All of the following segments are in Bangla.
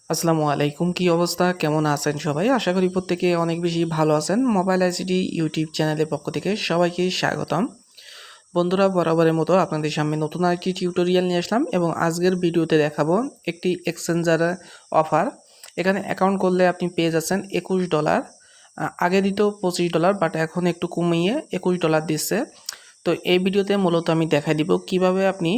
আসসালামু আলাইকুম, কি অবস্থা, কেমন আছেন সবাই? আশা করি প্রত্যেকে অনেক বেশি ভালো আছেন। মোবাইল আইসিটি ইউটিউব চ্যানেলের পক্ষ থেকে সবাইকে স্বাগতম। বন্ধুরা, বরাবরের মতো আপনাদের সামনে নতুন আরেকটি টিউটোরিয়াল নিয়ে আসলাম এবং আজকের ভিডিওতে দেখাবো একটি এক্সচেঞ্জার অফার। এখানে অ্যাকাউন্ট করলে আপনি পেয়ে যাচ্ছেন $21। আগে দিত $25, বাট এখন একটু কমিয়ে $21 দিচ্ছে। তো এই ভিডিওতে মূলত আমি দেখাই দিব কিভাবে আপনি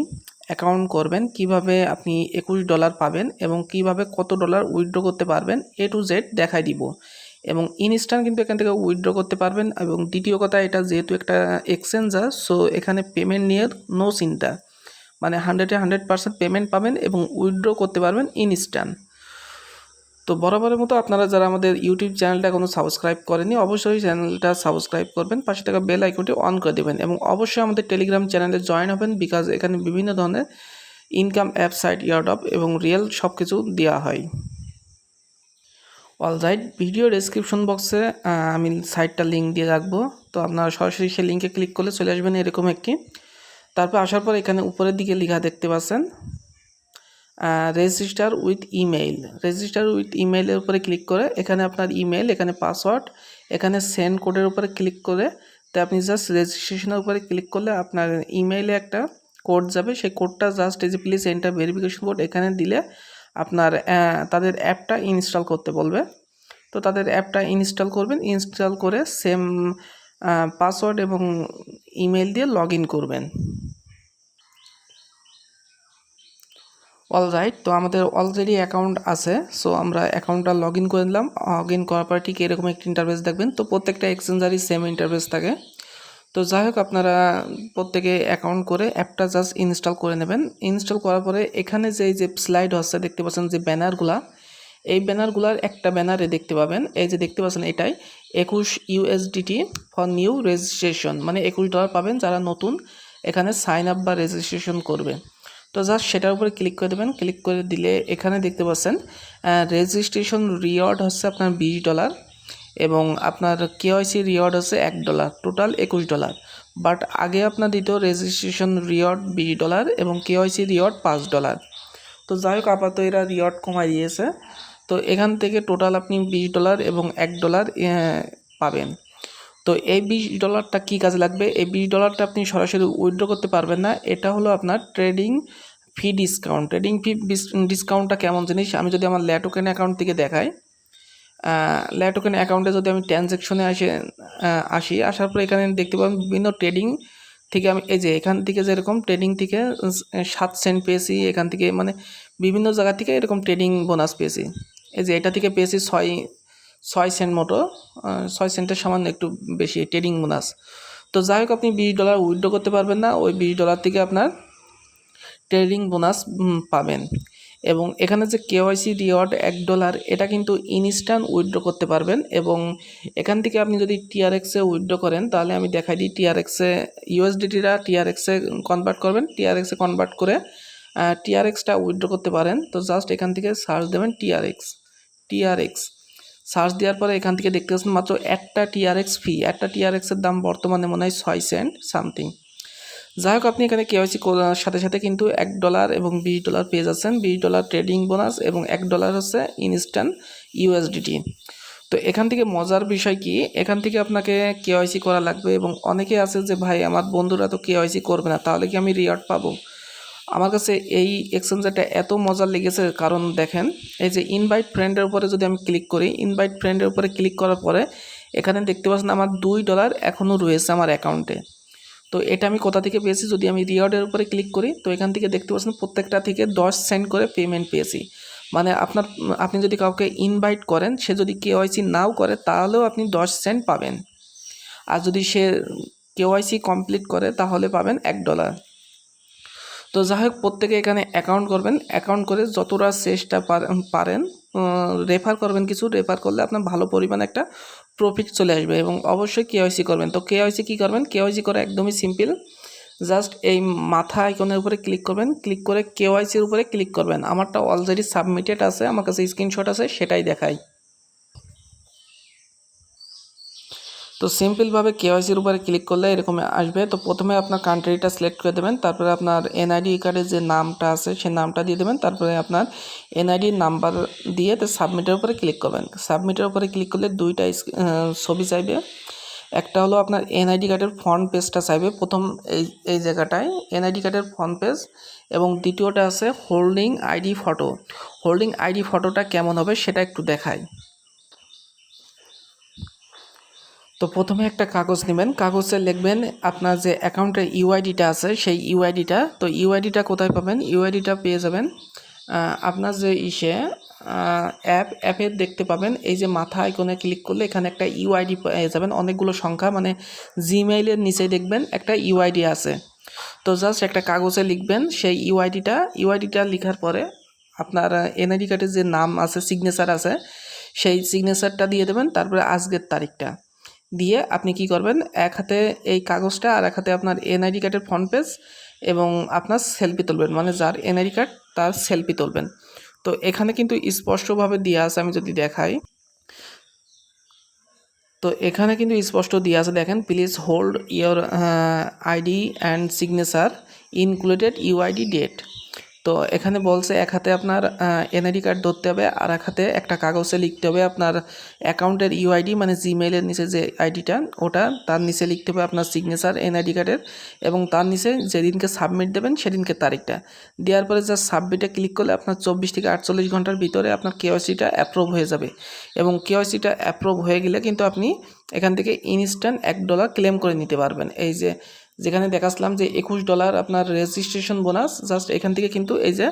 অ্যাকাউন্ট করবেন, কিভাবে আপনি $21 পাবেন এবং কিভাবে কত ডলার উইথড্র করতে পারবেন, টু জেড দেখাই দিব। এবং ইনস্ট্যান্ট কিন্তু এখান থেকে উইথড্র করতে পারবেন। এবং দ্বিতীয় কথা, এটা যেহেতু একটা এক্সচেঞ্জার, সো এখানে পেমেন্ট নিয়ে নো চিন্তা, মানে 100% পেমেন্ট পাবেন এবং উইথড্র করতে পারবেন ইনস্ট্যান্ট। তো বরাবরের মতো আপনারা যারা আমাদের ইউটিউব চ্যানেলটা এখনো সাবস্ক্রাইব করেনি, অবশ্যই চ্যানেলটা সাবস্ক্রাইব করবেন, পাশে থাকা বেল আইকনটি অন করে দেবেন এবং অবশ্যই আমাদের টেলিগ্রাম চ্যানেলে জয়েন হবেন, বিকজ এখানে বিভিন্ন ধরনের ইনকাম অ্যাপ, সাইট, ইয়ারড্রপ এবং রিয়েল সব কিছু দেওয়া হয়। অলরাইট, ভিডিও ডেসক্রিপশন বক্সে আমি সাইটটার লিঙ্ক দিয়ে রাখবো। তো আপনারা সরাসরি সেই লিঙ্কে ক্লিক করলে চলে আসবেন এরকম একটি। তারপর আসার পর এখানে উপরের দিকে লেখা দেখতে পাচ্ছেন register with email. Register with ইমেইলের উপরে ক্লিক করে এখানে আপনার ইমেইল, এখানে পাসওয়ার্ড, এখানে সেন্ড কোডের উপরে ক্লিক করে তো আপনি জাস্ট রেজিস্ট্রেশনের উপরে ক্লিক করলে আপনার ইমেইলে একটা কোড যাবে। সেই কোডটা জাস্ট এই যে প্লিজ এন্টার ভেরিফিকেশন কোড এখানে দিলে আপনার তাদের অ্যাপটা ইনস্টল করতে বলবে। তো তাদের অ্যাপটা ইনস্টল করবেন, ইনস্টল করে সেম পাসওয়ার্ড এবং ইমেইল দিয়ে লগ ইন করবেন। অলরাইট, তো আমাদের অলরেডি অ্যাকাউন্ট আছে, সো আমরা অ্যাকাউন্টটা লগ ইন করে নিলাম। লগ ইন করার পর ঠিক এরকম একটি ইন্টারফেস দেখবেন। তো প্রত্যেকটা এক্সচেঞ্জারই সেম ইন্টারফেস থাকে। তো যাই হোক, আপনারা প্রত্যেকে অ্যাকাউন্ট করে অ্যাপটা জাস্ট ইনস্টল করে নেবেন। ইনস্টল করার পরে এখানে যে স্লাইড হচ্ছে দেখতে পাচ্ছেন, যে ব্যানারগুলা, এই ব্যানারগুলার একটা ব্যানারে দেখতে পাবেন, এই যে দেখতে পাচ্ছেন এটাই $21 ফর নিউ রেজিস্ট্রেশন, মানে $21 পাবেন যারা নতুন এখানে সাইন আপ বা রেজিস্ট্রেশন করবে। তো জাস্ট সেটার উপরে ক্লিক করে দেবেন। ক্লিক করে দিলে এখানে দেখতে পাচ্ছেন রেজিস্ট্রেশন রিওয়ার্ড হচ্ছে আপনার $20 এবং আপনার কেওয়াইসি রিওয়ার্ড হচ্ছে $1, টোটাল $21। বাট আগে আপনার দিত রেজিস্ট্রেশন রিওয়ার্ড $20 এবং কেওয়াইসি রিওয়ার্ড $5। তো যাই হোক, আপাতত এরা রিওয়ার্ড কমাই দিয়েছে। তো এখান থেকে টোটাল আপনি $20 এবং $1 পাবেন। তো এই $20টা কী কাজে লাগবে? এই $20টা আপনি সরাসরি উইথড্র করতে পারবেন না। এটা হলো আপনার trading fee discount. Trading fee ডিসকাউন্টটা কেমন জিনিস, আমি যদি আমার ল্যাটোকেন অ্যাকাউন্ট থেকে দেখাই, ল্যাটোকেন অ্যাকাউন্টে যদি আমি ট্রানজ্যাকশনে আসি, আসার পর এখানে দেখতে পাবেন বিভিন্ন ট্রেডিং থেকে আমি এই যে এখান থেকে যেরকম ট্রেডিং থেকে 7 সেন্ট পেয়েছি, এখান থেকে মানে বিভিন্ন জায়গা থেকে এরকম ট্রেডিং বোনাস পেয়েছি। এই যে এটা থেকে পেয়েছি 6 সেন্ট মতো, 6 সেন্টের সামান্য একটু বেশি ট্রেডিং বোনাস। তো যাই হোক, আপনি $20 উইথড্র করতে পারবেন না, ওই $20 থেকে আপনার ট্রেডিং বোনাস পাবেন। এবং এখানে যে কেওয়াইসি রিওয়ার্ড $1, এটা কিন্তু ইনস্ট্যান্ট উইথড্র করতে পারবেন। এবং এখান থেকে আপনি যদি টিআরএক্সে উইথড্র করেন, তাহলে আমি দেখাই দিই, টিআরএক্সে ইউএসডিটিটা টিআরএক্সে কনভার্ট করবেন, টিআরএক্সে কনভার্ট করে টিআরএক্সটা উইথড্র করতে পারেন। তো জাস্ট এখান থেকে সার্চ দেবেন টিআরএক্স সার্চ দেওয়ার পরে এখান থেকে দেখতে পাচ্ছেন মাত্র একটা টিআরএক্স ফি, একটা টিআরএক্সের দাম বর্তমানে মনে হয় 6 সেন্ট সামথিং। যাই হোক, আপনি এখানে কেওয়াইসি করার সাথে সাথে কিন্তু $1 এবং $20 পেয়ে যাচ্ছেন। $20 ট্রেডিং বোনাস এবং $1 হচ্ছে ইনস্ট্যান্ট ইউএসডিটি। তো এখান থেকে মজার বিষয় কি, এখান থেকে আপনাকে কেওয়াইসি করা লাগবে। এবং অনেকে আছে যে ভাই আমার বন্ধুরা তো কেওয়াইসি করবে না, তাহলে কি আমি রিওয়ার্ড পাবো? আমার কাছে এই এক্সচেঞ্জারটা এত মজার লেগেছে, কারণ দেখেন, এই যে ইনভাইট ফ্রেন্ডের উপরে যদি আমি ক্লিক করি, ইনভাইট ফ্রেন্ডের উপরে ক্লিক করার পরে এখানে দেখতে পাচ্ছেন আমার $2 এখনও রয়েছে আমার অ্যাকাউন্টে। তো এটা আমি কোথা থেকে পেয়েছি, যদি আমি রিওয়ার্ডের উপরে ক্লিক করি, তো এখান থেকে দেখতে পাচ্ছেন প্রত্যেকটা থেকে 10 সেন্ট করে পেমেন্ট পেয়েছি। মানে আপনি যদি কাউকে ইনভাইট করেন, সে যদি কেওয়াইসি নাও করে, তাহলেও আপনি 10 সেন্ট পাবেন। আর যদি সে কেওয়াইসি কমপ্লিট করে, তাহলে পাবেন $1। তো যাই হোক, প্রত্যেকে এখানে অ্যাকাউন্ট করবেন। অ্যাকাউন্ট করে যতটা চেষ্টা পারেন রেফার করবেন, কিছু রেফার করলে আপনার ভালো পরিমাণে একটা প্রফিট চলে আসবে। এবং অবশ্যই কেওয়াইসি করবেন। তো কেওয়াইসি কী করবেন? কেওয়াইসি করা একদমই সিম্পল। জাস্ট এই মাথা আইকনের উপরে ক্লিক করবেন, ক্লিক করে কেওয়াইসির উপরে ক্লিক করবেন। আমারটা অলরেডি সাবমিটেড আছে, আমার কাছে স্ক্রিনশট আছে, সেটাই দেখাই। তো সিম্পলভাবে কেওয়াইসির উপরে ক্লিক করলে এরকম আসবে। তো প্রথমে আপনার কান্ট্রিটা সিলেক্ট করে দেবেন, তারপরে আপনার এনআইডি কার্ডের যে নামটা আছে সেই নামটা দিয়ে দেবেন, তারপরে আপনার এনআইডি নাম্বার দিয়ে তো সাবমিটের উপরে ক্লিক করবেন। সাবমিটের উপরে ক্লিক করলে দুইটা ছবি চাইবে। একটা হলো আপনার এনআইডি কার্ডের ফ্রন্ট পেজটা চাইবে প্রথম এই জায়গাটায় এনআইডি কার্ডের ফ্রন্ট পেজ, এবং দ্বিতীয়টা আছে holding ID photo. Holding ID ফটোটা কেমন হবে সেটা একটু দেখাই। তো প্রথমে একটা কাগজ নেবেন, কাগজে লিখবেন আপনার যে অ্যাকাউন্টের ইউআইডিটা আছে সেই ইউআইডিটা। তো ইউআইডিটা কোথায় পাবেন? ইউআইডিটা পেয়ে যাবেন আপনার যে অ্যাপে দেখতে পাবেন, এই যে মাথা আইকনে ক্লিক করলে এখানে একটা ইউআইডি পেয়ে যাবেন, অনেকগুলো সংখ্যা, মানে জিমেইলের নিচে দেখবেন একটা ইউআইডি আছে। তো জাস্ট একটা কাগজে লিখবেন সেই ইউআইডিটা লেখার পরে আপনার এনআইডি কার্ডের যে নাম আছে, সিগনেচার আছে, সেই সিগনেচারটা দিয়ে দেবেন, তারপরে আজকের তারিখটা দিয়ে আপনি কি করবেন, এক হাতে এই কাগজটা আর এক হাতে আপনার এনআইডি কার্ডের ফ্রন্ট পেজ এবং আপনার সেলফি তুলবেন, মানে যার এনআইডি কার্ড তার সেলফি তুলবেন। তো এখানে কিন্তু স্পষ্টভাবে দেওয়া আছে, আমি যদি দেখাই, তো এখানে কিন্তু স্পষ্ট দেওয়া আছে, দেখেন, please hold your ID and signature included UID date. তো এখানে বলছে এক হাতে আপনার এনআইডি কার্ড ধরতে হবে আর এক হাতে একটা কাগজে লিখতে হবে আপনার অ্যাকাউন্টের ইউআইডি, মানে জিমেইলের নিচে যে আইডিটা ওটা, তার নিচে লিখতে হবে আপনার সিগনেচার এনআইডি কার্ডের, এবং তার নিচে যেদিনকে সাবমিট দেবেন সেদিনকে তারিখটা দেওয়ার পরে যা সাবমিটে ক্লিক করলে আপনার 24 থেকে 48 ঘন্টার ভিতরে আপনার কেওয়াইসিটা অ্যাপ্রুভ হয়ে যাবে। এবং কেওয়াইসিটা অ্যাপ্রুভ হয়ে গেলে কিন্তু আপনি এখান থেকে ইনস্ট্যান্ট $1 ক্লেম করে নিতে পারবেন। এই যে যেখানে দেখাচ্ছিলাম যে $21 আপনার রেজিস্ট্রেশন বোনাস, জাস্ট এখান থেকে কিন্তু এই যে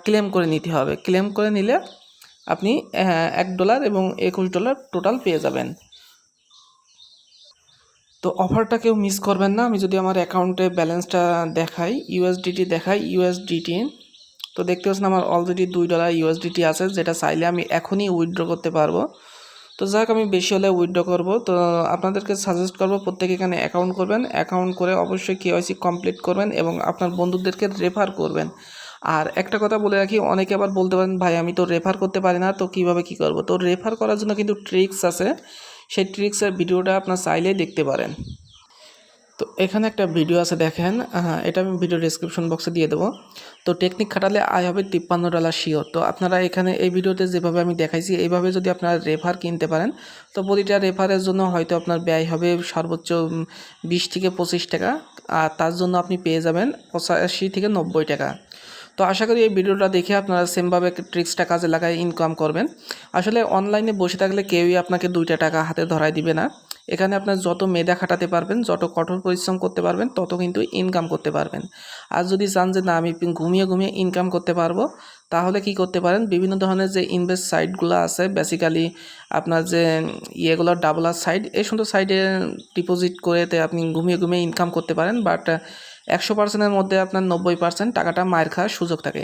ক্লেম করে নিতে হবে। ক্লেম করে নিলে আপনি $1 এবং $21 টোটাল পেয়ে যাবেন। তো অফারটা কেউ মিস করবেন না। আমি যদি আমার অ্যাকাউন্টে ব্যালেন্সটা দেখাই, ইউএসডিটি দেখাই, ইউএসডিটি, তো দেখতে পাচ্ছেন আমার অলরেডি $2 ইউএসডিটি আছে, যেটা চাইলে আমি এখনই উইথড্র করতে পারবো। তো যাক, আমি বেশি হলে উইথড্র করব। তো আপনাদেরকে সাজেস্ট করব প্রত্যেকে এখানে অ্যাকাউন্ট করবেন, অ্যাকাউন্ট করে অবশ্যই কেওয়াইসি কমপ্লিট করবেন এবং আপনার বন্ধুদেরকে রেফার করবেন। আর একটা কথা বলে রাখি, অনেকে আবার বলতে পারেন ভাই আমি তো রেফার করতে পারি না, তো কিভাবে কি করব? তো রেফার করার জন্য কিন্তু ট্রিক্স আছে, সেই ট্রিক্সের ভিডিওটা আপনার চাইলেই দেখতে পারেন। তো এখানে একটা ভিডিও আছে, দেখেন, এটা আমি ভিডিও ডেসক্রিপশন বক্সে দিয়ে দেবো। তো টেকনিক খাটালে আয় হবে $53 শিওর। তো আপনারা এখানে এই ভিডিওতে যেভাবে আমি দেখাইছি এইভাবে যদি আপনারা রেফার কিনতে পারেন, তো প্রতিটা রেফারের জন্য হয়তো আপনার ব্যয় হবে সর্বোচ্চ 20 থেকে 25 টাকা, আর তার জন্য আপনি পেয়ে যাবেন 85 থেকে 90 টাকা। তো আশা করি এই ভিডিওটা দেখে আপনারা সেমভাবে ট্রিক্সটা কাজে লাগায় ইনকাম করবেন। আসলে অনলাইনে বসে থাকলে কেউই আপনাকে 2টা টাকা হাতে ধরায় দিবে না। এখানে আপনার যত মেধা খাটাতে পারবেন, যত কঠোর পরিশ্রম করতে পারবেন, তত কিন্তু ইনকাম করতে পারবেন। আর যদি চান যে না আমি ঘুমিয়ে ঘুমিয়ে ইনকাম করতে পারবো, তাহলে কি করতে পারেন, বিভিন্ন ধরনের যে ইনভেস্ট সাইটগুলো আছে, বেসিক্যালি আপনার যে ইয়েগুলো ডাবলার সাইট, এই সুন্দর সাইটে ডিপোজিট করেতে আপনি ঘুমিয়ে ঘুমিয়ে ইনকাম করতে পারেন। বাট 100%-এর মধ্যে আপনার 90% টাকাটা মায়ের খাওয়ার সুযোগ থাকে।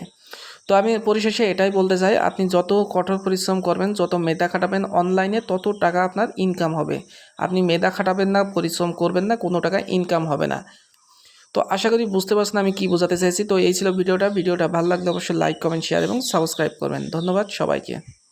তো আমি পরিশেষে এটাই বলতে চাই, আপনি যত কঠোর পরিশ্রম করবেন, যত মেধা খাটাবেন অনলাইনে, তত টাকা আপনার ইনকাম হবে। আপনি মেধা খাটাবেন না, পরিশ্রম করবেন না, কোনো টাকা ইনকাম হবে না। তো আশা করি বুঝতে পারছেন আমি কি বোঝাতে চাইছি। তো এই ছিল ভিডিওটা ভালো লাগলে অবশ্যই লাইক, কমেন্ট, শেয়ার এবং সাবস্ক্রাইব করবেন। ধন্যবাদ সবাইকে।